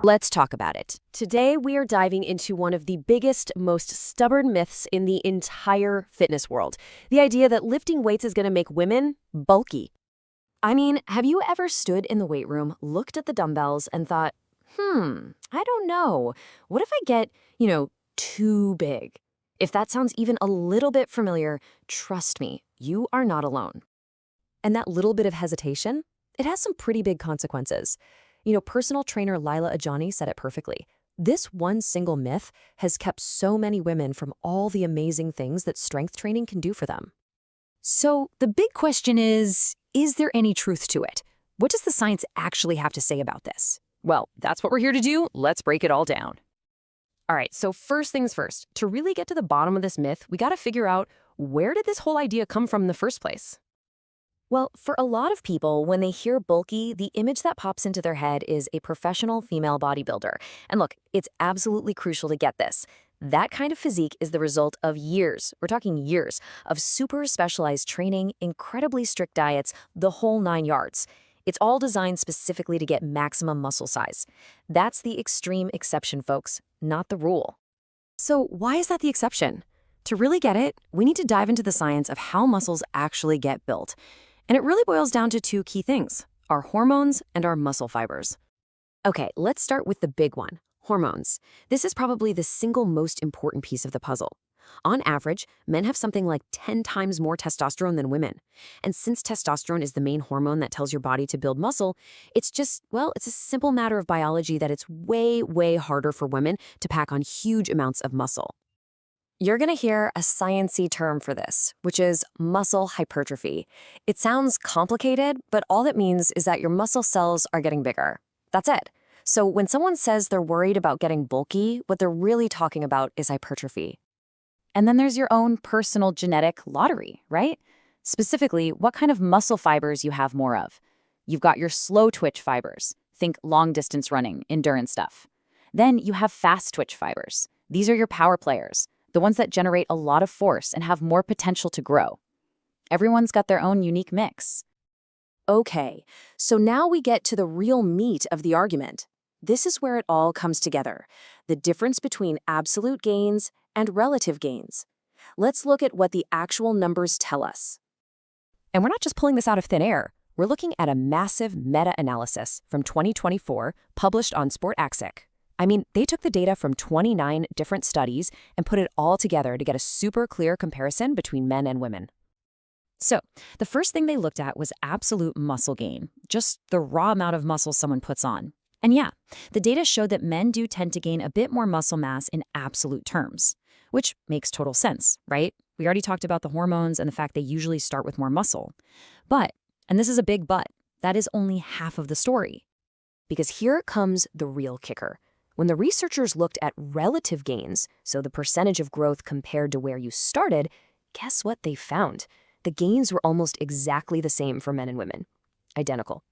Let's talk about it. Today, we are diving into one of the biggest, most stubborn myths in the entire fitness world. The idea that lifting weights is going to make women bulky. I mean, have you ever stood in the weight room, looked at the dumbbells, and thought, I don't know. What if I get, too big? If that sounds even a little bit familiar, trust me, you are not alone. And that little bit of hesitation, it has some pretty big consequences. Personal trainer Lila Ajani said it perfectly. This one single myth has kept so many women from all the amazing things that strength training can do for them. So the big question is there any truth to it? What does the science actually have to say about this? Well, that's what we're here to do. Let's break it all down. All right, so first things first, to really get to the bottom of this myth, we got to figure out, where did this whole idea come from in the first place? Well, for a lot of people, when they hear bulky, the image that pops into their head is a professional female bodybuilder. And look, it's absolutely crucial to get this. That kind of physique is the result of years, we're talking years, of super specialized training, incredibly strict diets, the whole 9 yards. It's all designed specifically to get maximum muscle size. That's the extreme exception, folks, not the rule. So why is that the exception? To really get it, we need to dive into the science of how muscles actually get built. And it really boils down to 2 key things, our hormones and our muscle fibers. Okay, let's start with the big one, hormones. This is probably the single most important piece of the puzzle. On average, men have something like 10 times more testosterone than women. And since testosterone is the main hormone that tells your body to build muscle, it's a simple matter of biology that it's way, way harder for women to pack on huge amounts of muscle. You're going to hear a sciencey term for this, which is muscle hypertrophy. It sounds complicated, but all that means is that your muscle cells are getting bigger. That's it. So when someone says they're worried about getting bulky, what they're really talking about is hypertrophy. And then there's your own personal genetic lottery, right? Specifically, what kind of muscle fibers you have more of. You've got your slow twitch fibers. Think long distance running, endurance stuff. Then you have fast twitch fibers. These are your power players, the ones that generate a lot of force and have more potential to grow. Everyone's got their own unique mix. Okay, so now we get to the real meat of the argument. This is where it all comes together, the difference between absolute gains and relative gains. Let's look at what the actual numbers tell us. And we're not just pulling this out of thin air. We're looking at a massive meta-analysis from 2024 published on SportAxic. I mean, they took the data from 29 different studies and put it all together to get a super clear comparison between men and women. So, the first thing they looked at was absolute muscle gain, just the raw amount of muscle someone puts on. And yeah, the data showed that men do tend to gain a bit more muscle mass in absolute terms, which makes total sense, right? We already talked about the hormones and the fact they usually start with more muscle. But, and this is a big but, that is only half of the story. Because here comes the real kicker. When the researchers looked at relative gains, so the percentage of growth compared to where you started, guess what they found? The gains were almost exactly the same for men and women. Identical.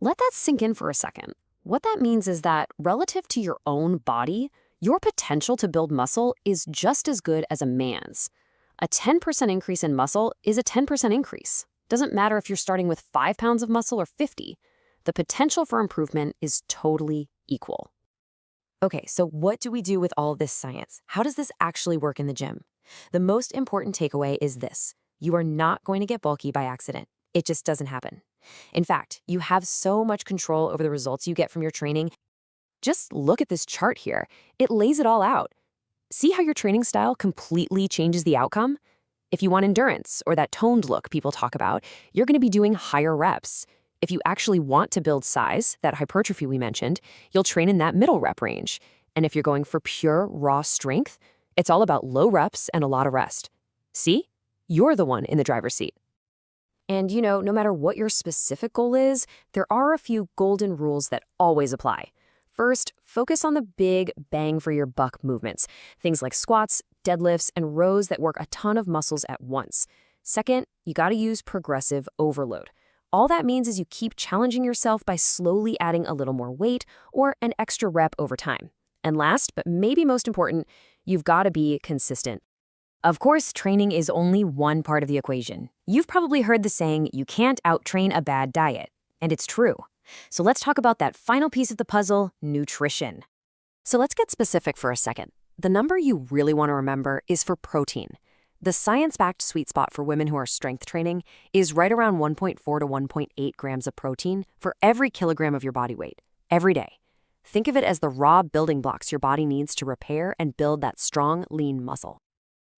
Let that sink in for a second. What that means is that relative to your own body, your potential to build muscle is just as good as a man's. A 10% increase in muscle is a 10% increase. Doesn't matter if you're starting with 5 pounds of muscle or 50. The potential for improvement is totally equal. Okay, so what do we do with all this science? How does this actually work in the gym? The most important takeaway is this. You are not going to get bulky by accident. It just doesn't happen. In fact, you have so much control over the results you get from your training. Just look at this chart here. It lays it all out. See how your training style completely changes the outcome? If you want endurance or that toned look people talk about, you're going to be doing higher reps. If you actually want to build size, that hypertrophy we mentioned, you'll train in that middle rep range. And if you're going for pure, raw strength, it's all about low reps and a lot of rest. See? You're the one in the driver's seat. And no matter what your specific goal is, there are a few golden rules that always apply. First, focus on the big bang for your buck movements, things like squats, deadlifts, and rows that work a ton of muscles at once. Second, you got to use progressive overload. All that means is you keep challenging yourself by slowly adding a little more weight or an extra rep over time. And last, but maybe most important, you've got to be consistent. Of course, training is only one part of the equation. You've probably heard the saying, you can't out-train a bad diet. And it's true. So let's talk about that final piece of the puzzle, nutrition. So let's get specific for a second. The number you really want to remember is for protein. The science-backed sweet spot for women who are strength training is right around 1.4 to 1.8 grams of protein for every kilogram of your body weight, every day. Think of it as the raw building blocks your body needs to repair and build that strong, lean muscle.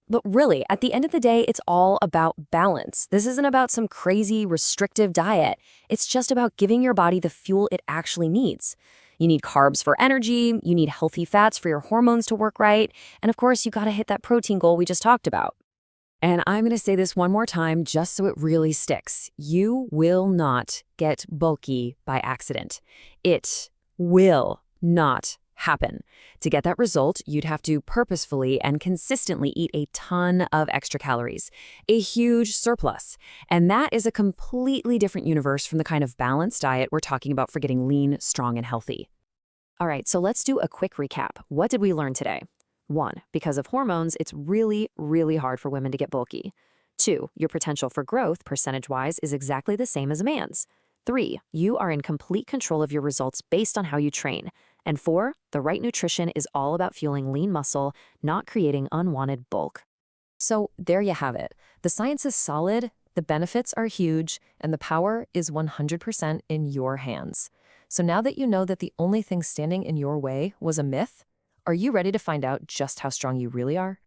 But really, at the end of the day, it's all about balance. This isn't about some crazy, restrictive diet. It's just about giving your body the fuel it actually needs. You need carbs for energy, you need healthy fats for your hormones to work right, and of course, you gotta hit that protein goal we just talked about. And I'm gonna say this one more time just so it really sticks. You will not get bulky by accident. It will not happen. To get that result, you'd have to purposefully and consistently eat a ton of extra calories, a huge surplus. And that is a completely different universe from the kind of balanced diet we're talking about for getting lean, strong, and healthy. All right, so let's do a quick recap. What did we learn today? 1, because of hormones, it's really, really hard for women to get bulky. 2, your potential for growth, percentage-wise, is exactly the same as a man's. 3, you are in complete control of your results based on how you train. And 4, the right nutrition is all about fueling lean muscle, not creating unwanted bulk. So there you have it. The science is solid, the benefits are huge, and the power is 100% in your hands. So now that you know that the only thing standing in your way was a myth, are you ready to find out just how strong you really are?